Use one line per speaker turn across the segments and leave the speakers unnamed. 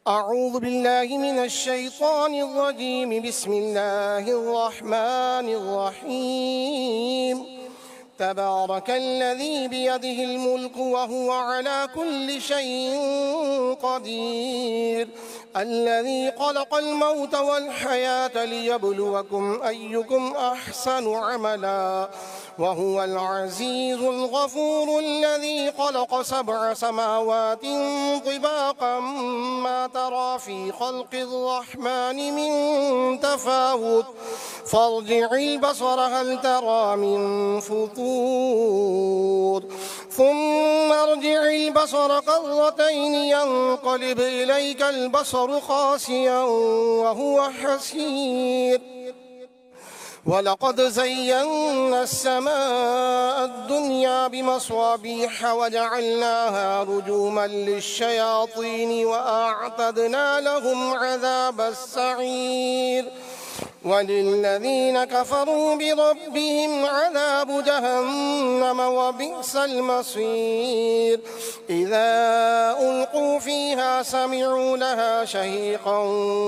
أعوذ بالله من الشيطان الرجيم. بسم الله الرحمن الرحيم. تبارك الذي بيده الملك وهو على كل شيء قدير، الذي خلق الموت والحياة ليبلوكم أيكم أحسن عملا، وهو العزيز الغفور، الذي خلق 7 سماوات طباقا ما ترى في خلق الرحمن من تفاوت، فارجع البصر هل ترى من فطور، ثم ارجع البصر كرتين ينقلب إليك البصر خاسئا وهو حسير. ولقد زينا السماء الدنيا بمصابيح وجعلناها رجوما للشياطين وأعتدنا لهم عذاب السعير. وللذين كفروا بربهم عذاب جهنم وبئس المصير. إذا ألقوا فيها سمعوا لها شهيقا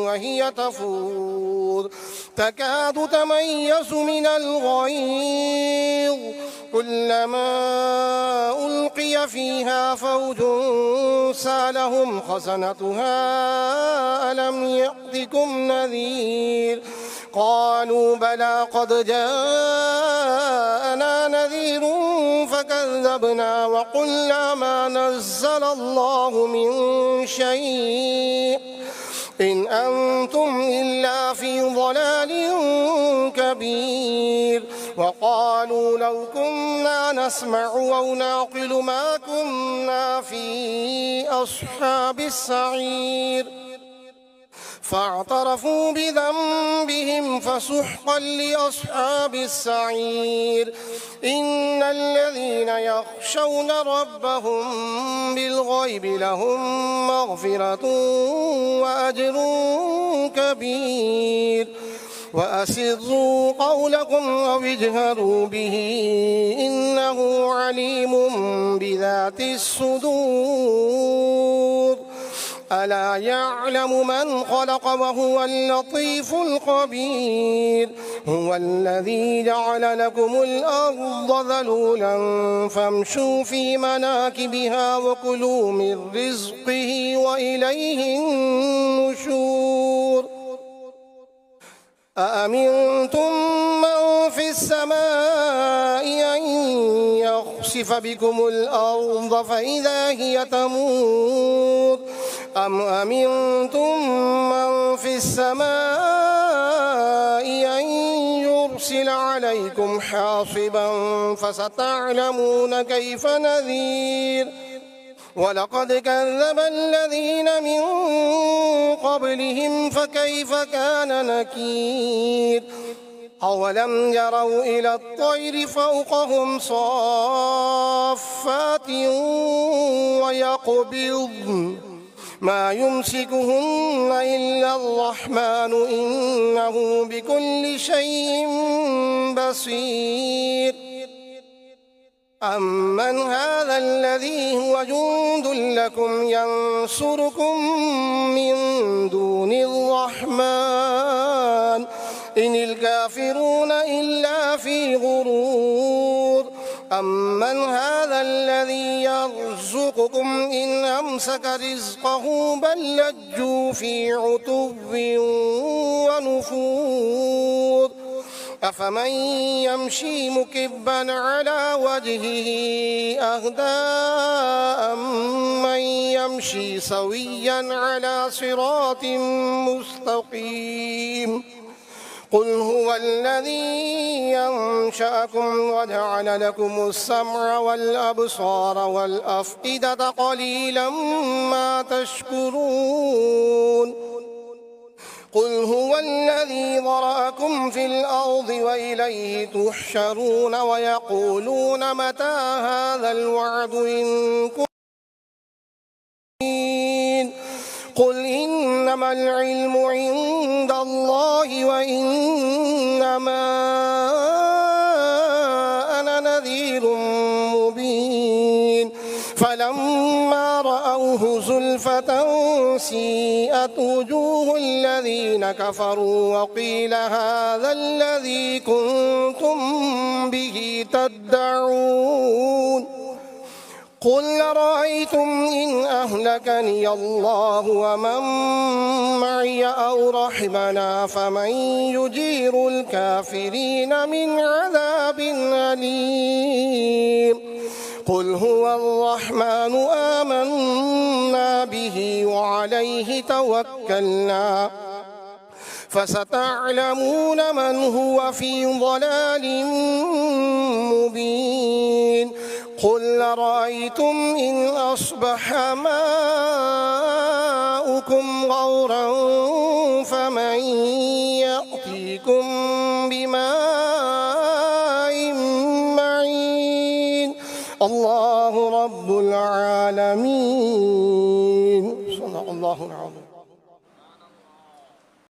وهي تفور، تكاد تميز من الغيظ، كلما ألقي فيها فوج سالهم خزنتها ألم يأتكم نذير؟ قالوا بلى قد جاءنا نذير فكذبنا وقلنا ما نزل الله من شيء إن أنتم إلا في ضلال كبير. وقالوا لو كنا نسمع أو نعقل ما كنا في أصحاب السعير. فاعترفوا بذنبهم فسحقا لأصحاب السعير. إن الذين يخشون ربهم بالغيب لهم مغفرة وأجر كبير. وأسروا قولكم أو اجهروا به إنه عليم بذات الصدور. ألا يعلم من خلق وهو اللطيف الخبير. هو الذي جعل لكم الأرض ذلولا فامشوا في مناكبها وكلوا من رزقه وإليه النشور. أأمنتم من في السماء أن يخسف بكم الأرض فإذا هي تمور، أم أمنتم من في السماء أن يرسل عليكم حاصبا فستعلمون كيف نذير. ولقد كذب الذين من قبلهم فكيف كان نكير. أولم يروا إلى الطير فوقهم صافات ويقبضن ما يمسكهن إلا الرحمن إنه بكل شيء بصير. أمن هذا الذي هو جند لكم ينصركم من دون الرحمن إن الكافرون إلا في غرور. أمن هذا الذي يرزقكم إن أمسك رزقه بل لجوا في عتو ونفور. أفمن يمشي مكبا على وجهه أهدى أمن يمشي سويا على صراط مستقيم. قل هو الذي ينشأكم وجعل لكم السمع والأبصار والأفئدة قليلا ما تشكرون. قل هو الذي ذرأكم في الأرض وإليه تحشرون. ويقولون متى هذا الوعد إن كنتم. قل إنما العلم عند الله وإنما أنا نذير مبين. فلما رأوه رأوه زلفة سيئت وجوه الذين كفروا وقيل هذا الذي كنتم به تدعون قل رأيتم إن أهلكني الله ومن معي أو رحمنا فمن يجير الكافرين من عذاب أليم قل هو الرحمن آمنا به وعليه توكلنا فستعلمون من هو في ضلال مبين قل رأيتم إن أصبح ماؤكم غورا فمن يأتيكم بماء معين الله رب العالمين صدق الله العظيم.